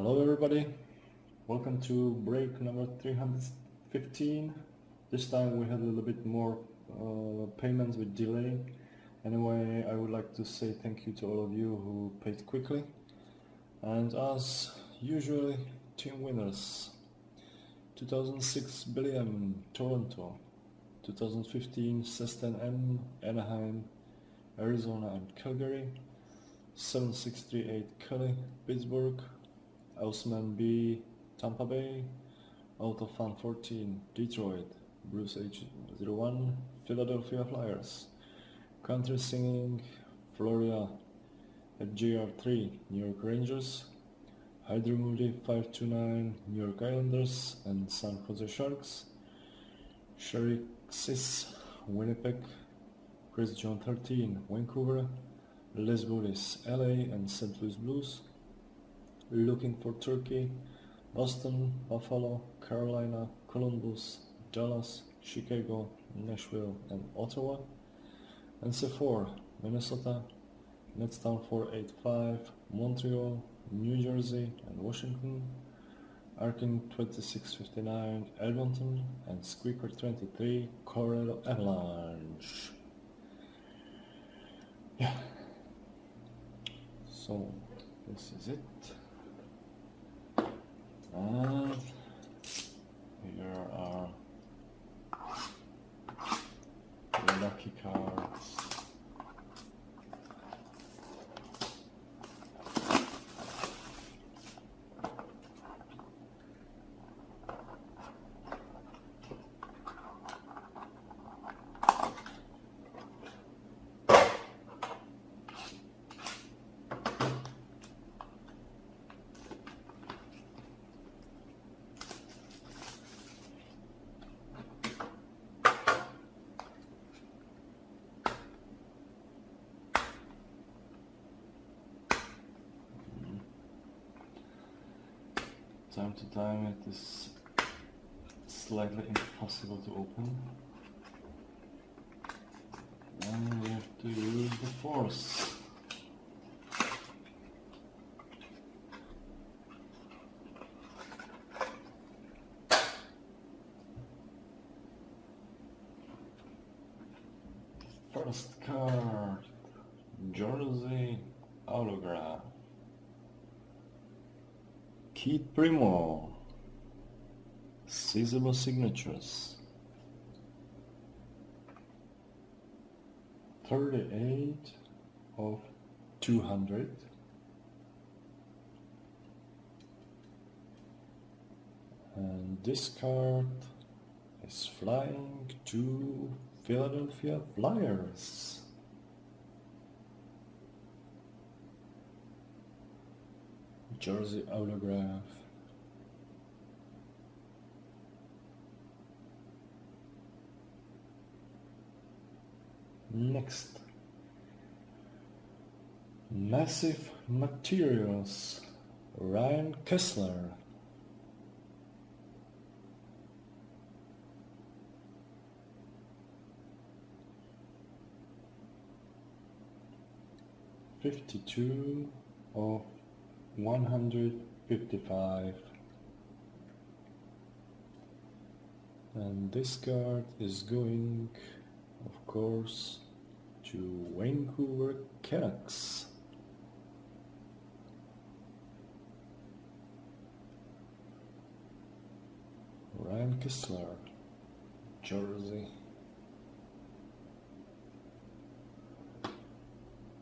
Hello everybody, welcome to break number 315. This time we had a little bit more payments with delay. Anyway, I would like to say thank you to all of you who paid quickly. And as usually, team winners: 2006 Billiam, Toronto; 2015 Seston M, Anaheim, Arizona and Calgary; 7638 Kelly, Pittsburgh; Ausman B, Tampa Bay; Autofan 14, Detroit; Bruce H01, Philadelphia Flyers; Country Singing, Florida; at JR3, New York Rangers; Hydro Moody 529, New York Islanders and San Jose Sharks; Sherry Sis, Winnipeg; Chris John 13, Vancouver; Les Bullis, LA and St. Louis Blues; Looking for Turkey, Boston, Buffalo, Carolina, Columbus, Dallas, Chicago, Nashville and Ottawa; and C4, Minnesota; Netstown 485, Montreal, New Jersey and Washington; Arkin 2659, Edmonton, and Squeaker 23, Colorado Avalanche. Yeah, so this is it. And here are the lucky cards. Time to time it is slightly impossible to open, and we have to use the force. First card, Jersey Autograph, Keith Primo, Seasonal Signatures, 38 of 200, and this card is flying to Philadelphia Flyers. Jersey Autograph. Next, Massive Materials, Ryan Kessler. $52 of 155, and this card is going, of course, to Vancouver Canucks. Ryan Kessler, jersey.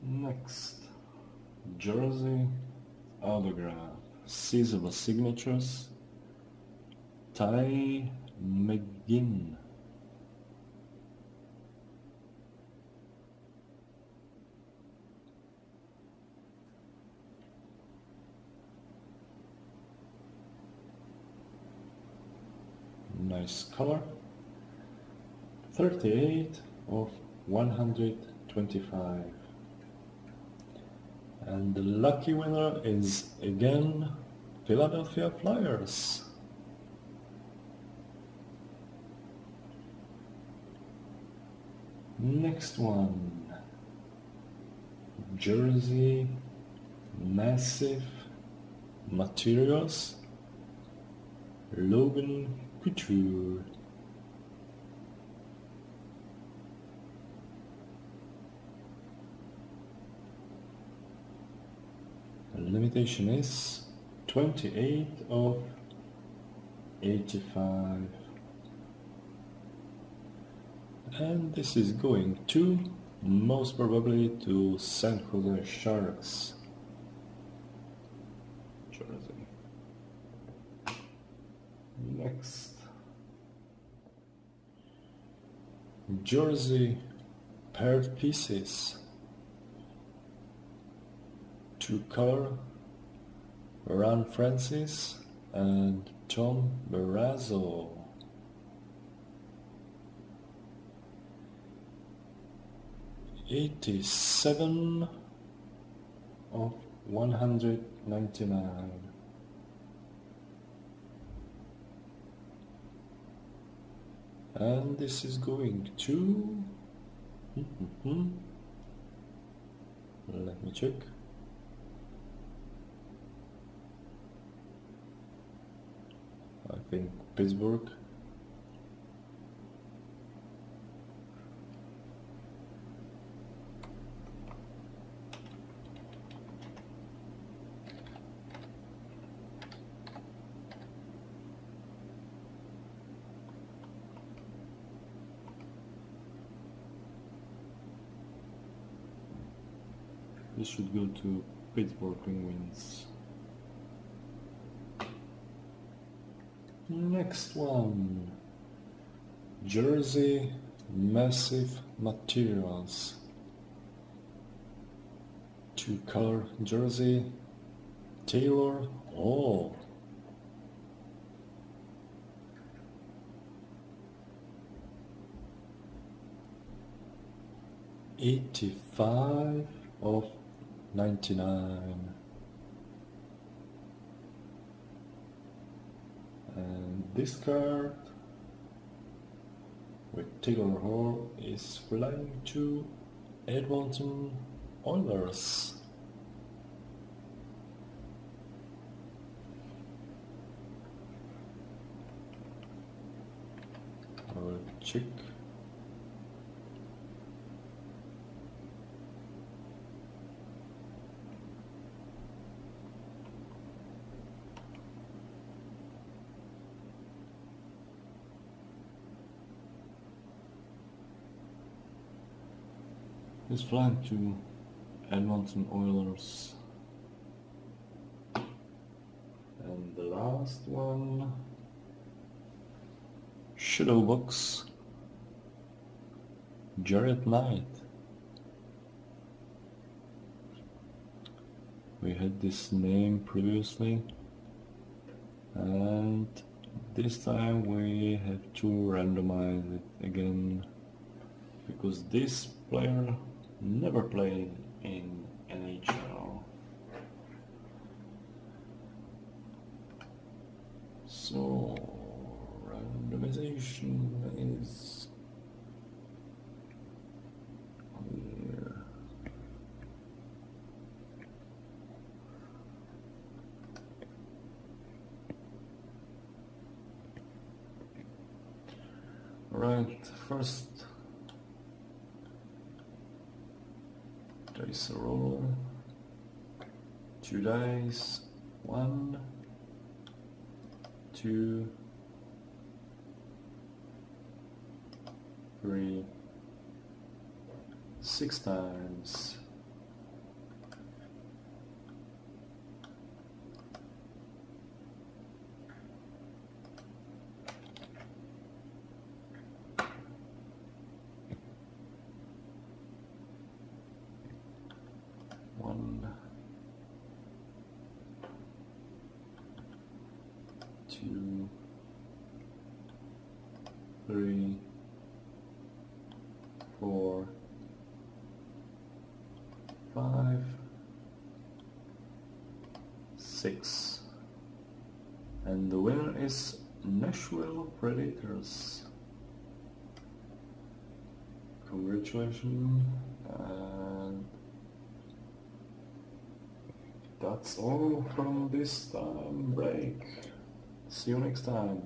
Next, Jersey Autograph, Seasonal Signatures, Ty McGinn. Nice color. 38 of 125. And the lucky winner is again Philadelphia Flyers. Next one, Jersey Massive materials, Logan Couture. The limitation is 28 of 85. And this is going to, most probably, to San Jose Sharks. Jersey. Next. Jersey paired pieces. 2-color, Ron Francis and Tom Barrasso. $87 of 199. And this is going to let me check. I think Pittsburgh. This should go to Pittsburgh Penguins. Next one. Jersey Massive Materials. 2-color jersey. Taylor Hall. $85 of 99. And this card with Taylor Hall is flying to Edmonton Oilers. I will check. It's flying to Edmonton Oilers. And the last one, Shadow Box, Jared Knight. We had this name previously, and this time we have to randomize it again, because this player never played in NHL. So randomization is here. Right, first dice roller, 2 dice, 1, 2, 3, 6 times. One, 2, 3, 4, 5, 6, and the winner is Nashville Predators. Congratulations, and that's all from this time break. See you next time.